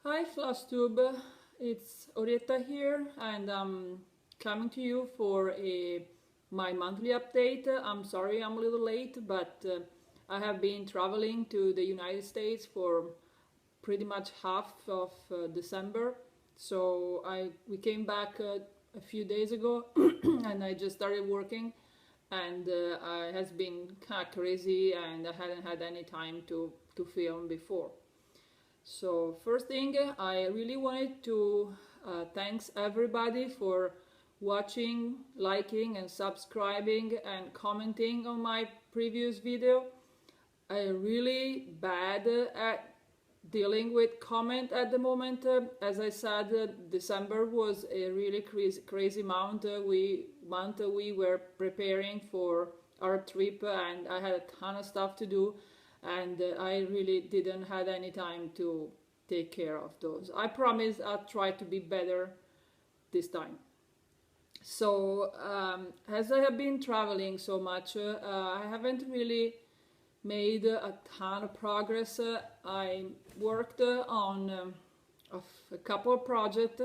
Hi Flosstube, it's Orietta here and I'm coming to you for my monthly update. I'm sorry I'm a little late, but I have been traveling to the United States for pretty much half of December. So we came back a few days ago and I just started working, and it has been kind of crazy and I hadn't had any time to film before. So first thing, I really wanted to thanks everybody for watching, liking and subscribing and commenting on my previous video. I'm really bad at dealing with comment at the moment. As I said, December was a really crazy month. We were preparing for our trip and I had a ton of stuff to do, and I really didn't have any time to take care of those. I promise I'll try to be better this time. So as I have been traveling so much, I haven't really made a ton of progress. I worked on a couple of projects,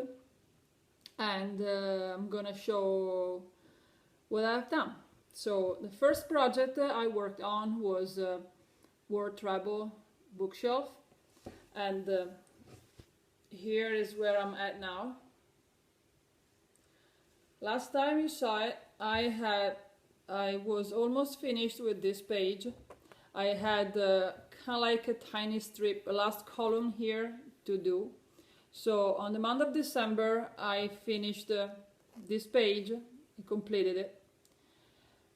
and I'm gonna show what I've done. So the first project I worked on was World Travel bookshelf, and here is where I'm at now. Last time you saw it, I was almost finished with this page. I had kind of like a tiny strip, a last column here to do. So on the month of December I finished this page, I completed it,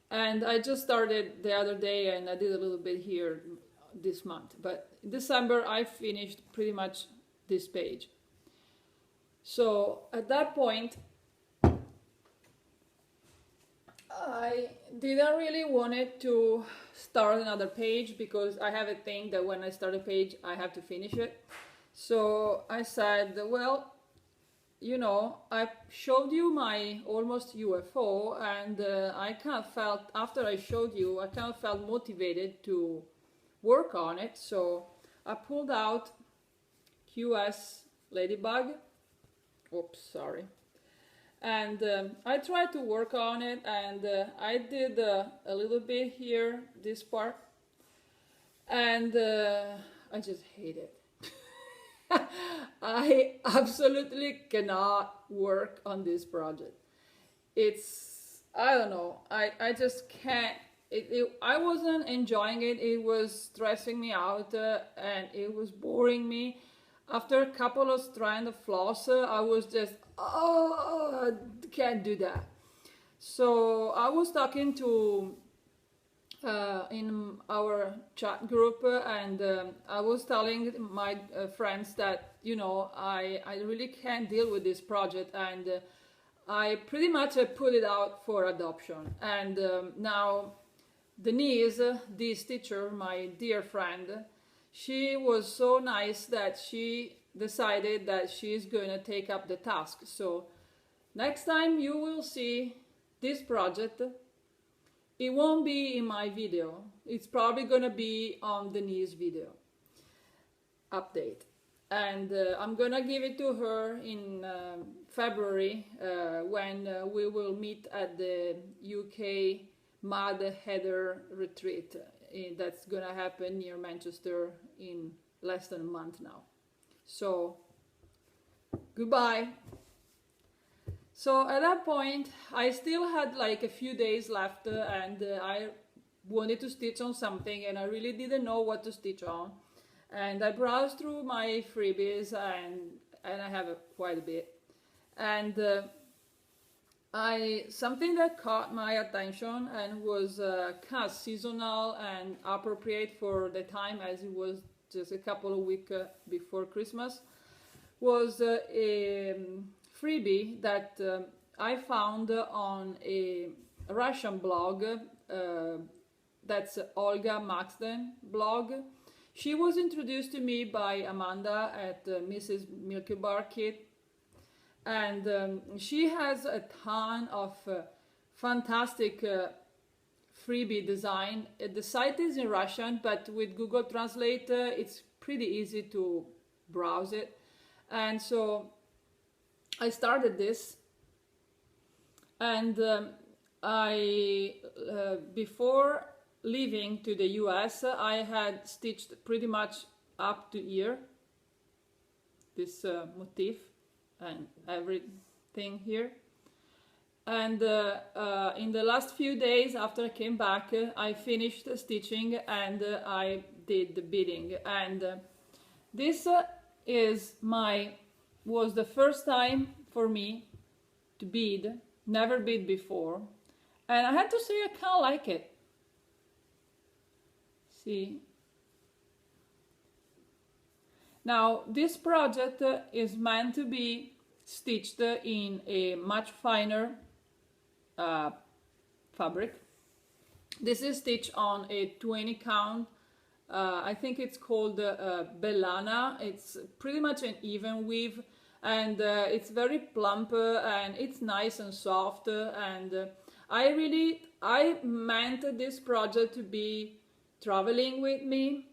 and I just started the other day and I did a little bit here this month, but in December I finished pretty much this page. So at that point I didn't really want to start another page, because I have a thing that when I start a page I have to finish it. So I said, well, you know, I showed you my almost UFO, and I kind of felt, after I showed you, I kind of felt motivated to work on it. So I pulled out QS Ladybug. Oops, sorry. And I tried to work on it, and I did a little bit here, this part, and I just hate it. I absolutely cannot work on this project. It's, I don't know, I just can't. I wasn't enjoying it. It was stressing me out and it was boring me. After a couple of strands of floss, I was just, oh, I can't do that. So I was talking to in our chat group, and I was telling my friends that, you know, I really can't deal with this project, and I pretty much put it out for adoption. And now Denise, this teacher, my dear friend, she was so nice that she decided that she's going to take up the task. So next time you will see this project, it won't be in my video. It's probably going to be on Denise's video update. And I'm going to give it to her in February when we will meet at the UK Mad Heather retreat. That's going to happen near Manchester in less than a month now. So, goodbye. So at that point, I still had like a few days left, and I wanted to stitch on something, and I really didn't know what to stitch on. And I browsed through my freebies, and I have quite a bit. And something that caught my attention and was kind of seasonal and appropriate for the time, as it was just a couple of weeks before Christmas, was a freebie that I found on a Russian blog. That's Olga Maxden blog. She was introduced to me by Amanda at Mrs. Milky Bar Kit, and she has a ton of fantastic freebie design. The site is in Russian, but with Google Translate it's pretty easy to browse it. And so I started this, and before leaving to the US, I had stitched pretty much up to here, this motif and everything here. And in the last few days after I came back, I finished stitching, and I did the beading. And this was the first time for me to bead, never bead before, and I had to say I kind of like it. See? Now this project is meant to be stitched in a much finer fabric. This is stitched on a 20 count. I think it's called Bellana. It's pretty much an even weave, and it's very plump, and it's nice and soft, and I meant this project to be traveling with me,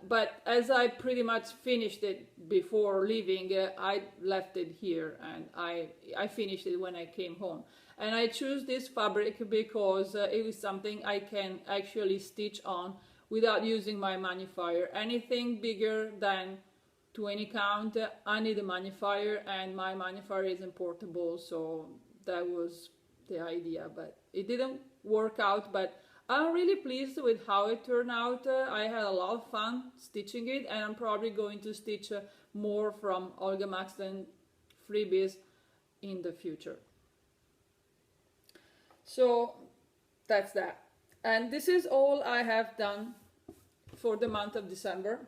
but as I pretty much finished it before leaving, I left it here, and I finished it when I came home. And I choose this fabric because it is something I can actually stitch on without using my magnifier. Anything bigger than 20 count, I need a magnifier, and my magnifier isn't portable, so that was the idea. But it didn't work out, but I'm really pleased with how it turned out. I had a lot of fun stitching it, and I'm probably going to stitch more from Olga Maxton freebies in the future. So that's that. And this is all I have done for the month of December.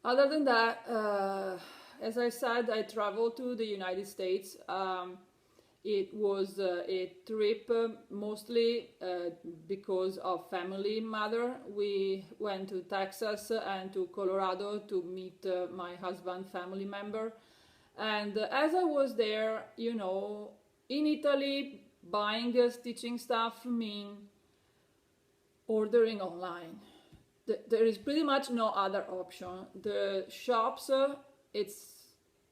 Other than that, as I said, I traveled to the United States. It was a trip mostly because of family matter. We went to Texas and to Colorado to meet my husband's family member. And as I was there, you know, in Italy, buying stitching stuff mean ordering online. There is pretty much no other option. The shops, it's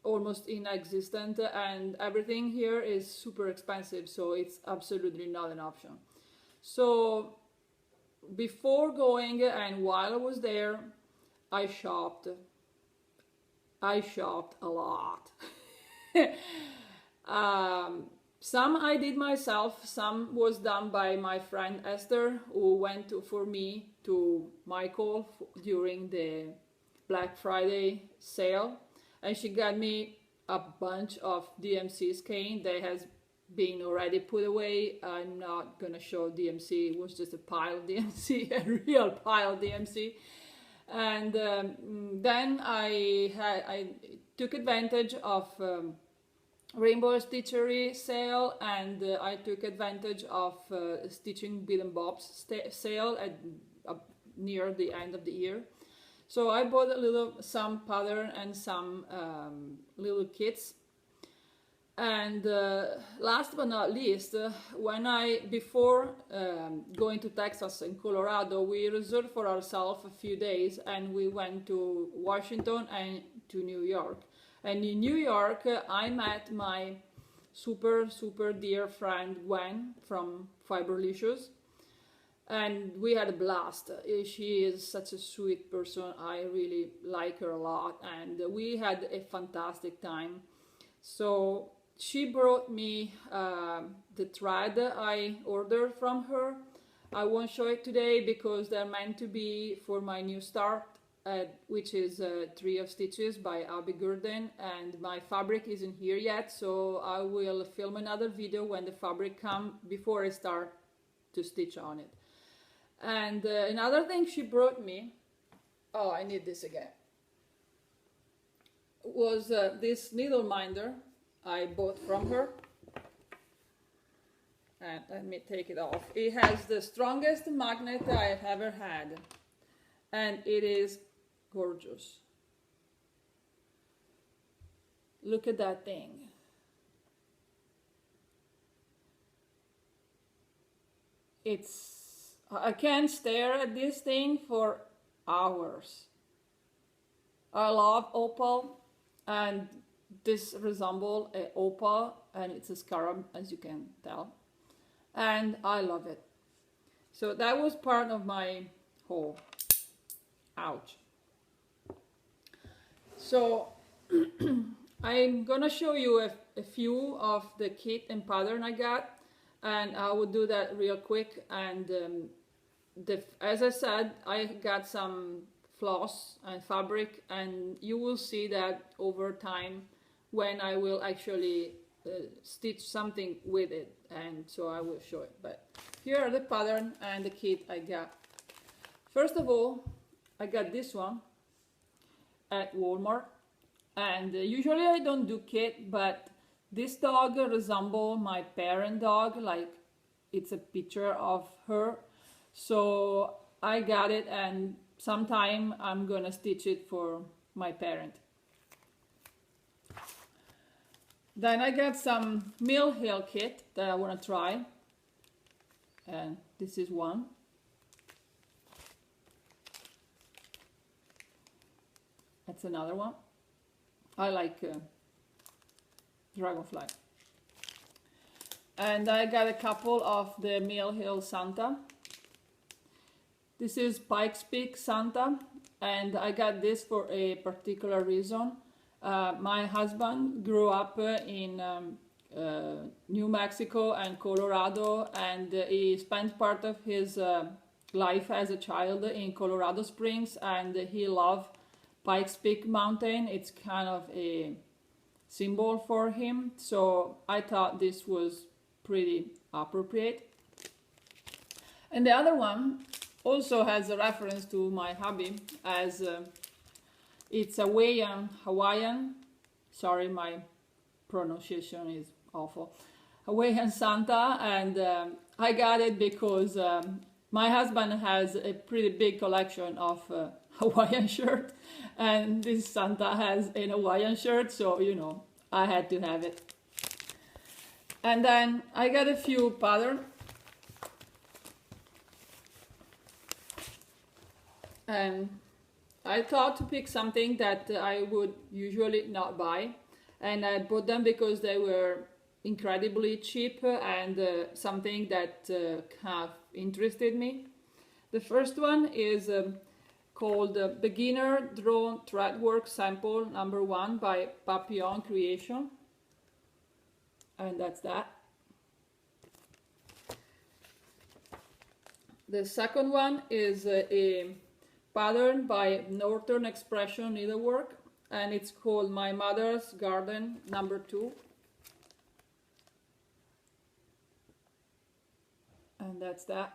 almost inexistent, and everything here is super expensive, so it's absolutely not an option. So before going and while I was there, I shopped a lot. Some I did myself, some was done by my friend Esther, who went for me to Michael during the Black Friday sale, and she got me a bunch of DMC skein that has been already put away. I'm not gonna show DMC, it was just a pile of DMC, a real pile of DMC. And then I took advantage of Rainbow Stitchery sale, and I took advantage of Stitching Bead and Bob's sale at near the end of the year. So I bought some pattern and some little kits. And last but not least, before going to Texas and Colorado, we reserved for ourselves a few days, and we went to Washington and to New York. And in New York, I met my super dear friend Gwen from Fiberlicious, and we had a blast. She is such a sweet person. I really like her a lot, and we had a fantastic time. So she brought me the thread I ordered from her. I won't show it today because they're meant to be for my new start, which is Tree of Stitches by Abby Gurdon, and my fabric isn't here yet, so I will film another video when the fabric comes before I start to stitch on it. And another thing she brought me, oh, I need this again, was this needle minder I bought from her. And let me take it off. It has the strongest magnet I have ever had, and it is gorgeous. Look at that thing. I can stare at this thing for hours. I love opal, and this resembles a opal, and it's a scarab, as you can tell, and I love it. So that was part of my haul. Ouch. So I'm gonna show you a few of the kit and pattern I got, and I will do that real quick. And as I said, I got some floss and fabric, and you will see that over time when I will actually stitch something with it, and so I will show it. But here are the pattern and the kit I got. First of all, I got this one at Walmart, and usually I don't do kit, but this dog resembles my parent dog, like it's a picture of her, so I got it, and sometime I'm gonna stitch it for my parent. Then I got some Mill Hill kit that I want to try, and this is one. That's another one. I like dragonfly. And I got a couple of the Mill Hill Santa. This is Pikes Peak Santa, and I got this for a particular reason. My husband grew up in New Mexico and Colorado, and he spent part of his life as a child in Colorado Springs, and he loved Pikes Peak Mountain. It's kind of a symbol for him, so I thought this was pretty appropriate. And the other one also has a reference to my hobby, as it's a Hawaiian, sorry, my pronunciation is awful, Hawaiian Santa, and I got it because my husband has a pretty big collection of Hawaiian shirt, and this Santa has an Hawaiian shirt, so you know, I had to have it. And then I got a few patterns, and I thought to pick something that I would usually not buy, and I bought them because they were incredibly cheap and something that kind of interested me. The first one is called Beginner Drone Threadwork Sample number 1 by Papillon Creation, and that's that. The second one is a pattern by Northern Expression Needlework, and it's called My Mother's Garden number 2, and that's that.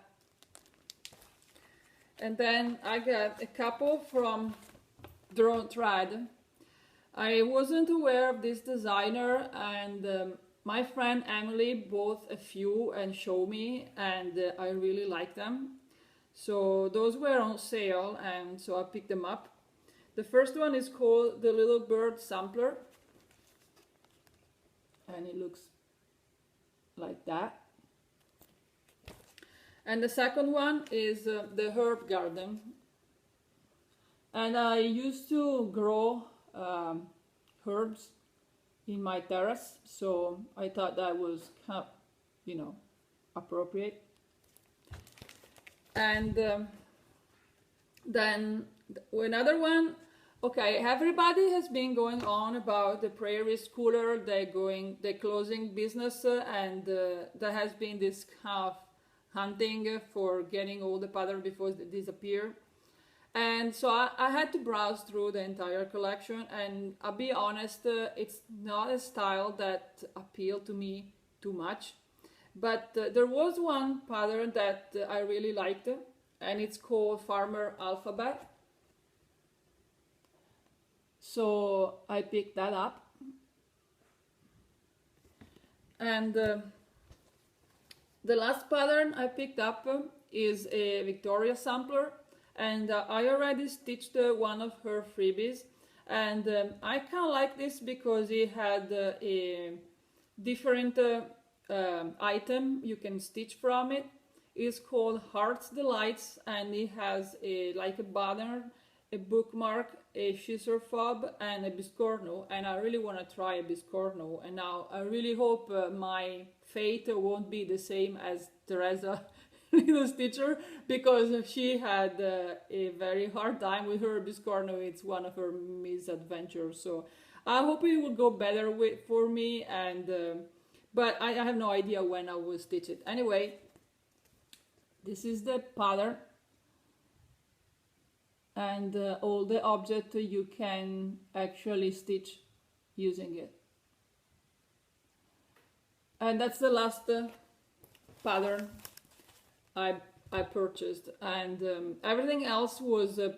And then I got a couple from Drone Thread. I wasn't aware of this designer, and my friend Emily bought a few and showed me, and I really like them. So those were on sale, and so I picked them up. The first one is called the Little Bird Sampler, and it looks like that. And the second one is the Herb Garden, and I used to grow herbs in my terrace, so I thought that was kind of, you know, appropriate. And then another one, okay, everybody has been going on about the Prairie Schooner, they're closing business, and there has been this kind of hunting for getting all the pattern before they disappear. And so I had to browse through the entire collection, and I'll be honest, it's not a style that appealed to me too much. But there was one pattern that I really liked, and it's called Farmer Alphabet. So I picked that up. And the last pattern I picked up is a Victoria sampler, and I already stitched one of her freebies, and I kind of like this because it had a different item you can stitch from it. It's called Heart's Delights, and it has like a banner a bookmark, a scissor fob, and a biscorno, and I really want to try a biscorno. And now I really hope my fate won't be the same as Teresa Little Stitcher, because she had a very hard time with her biscorno. It's one of her misadventures. So I hope it will go better for me, and but I have no idea when I will stitch it. Anyway, this is the pattern, and all the objects you can actually stitch using it. And that's the last pattern I purchased, and everything else was a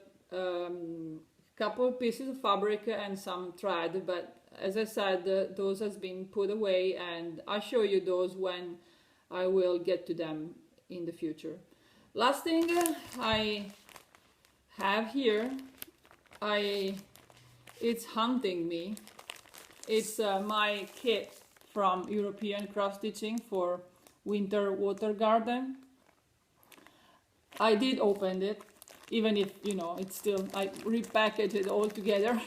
couple of pieces of fabric and some thread, but as I said, those has been put away, and I'll show you those when I will get to them in the future. Last thing I have here, it's hunting me. It's my kit from European Cross Stitching for winter water garden. I did open it, even if, you know, it's still, I repackaged it all together.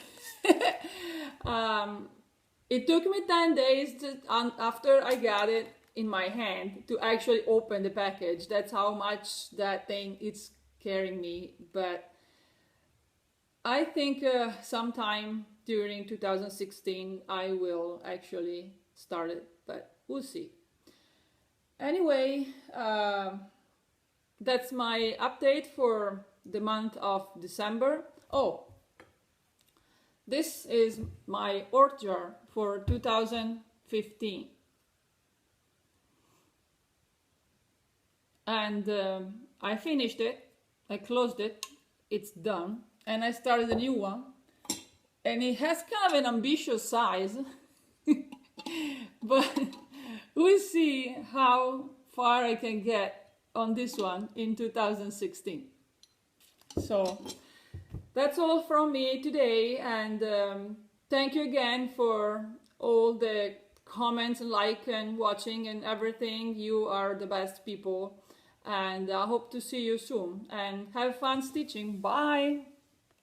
It took me 10 days after I got it in my hand to actually open the package. That's how much that thing is scaring me. But I think sometime during 2016 I will actually start it, but we'll see. Anyway, that's my update for the month of December. Oh, this is my org jar for 2015. And I finished it, I closed it, it's done, and I started a new one. And it has kind of an ambitious size, but we'll see how far I can get on this one in 2016. So that's all from me today, and thank you again for all the comments and like and watching and everything. You are the best people, and I hope to see you soon, and have fun stitching. Bye.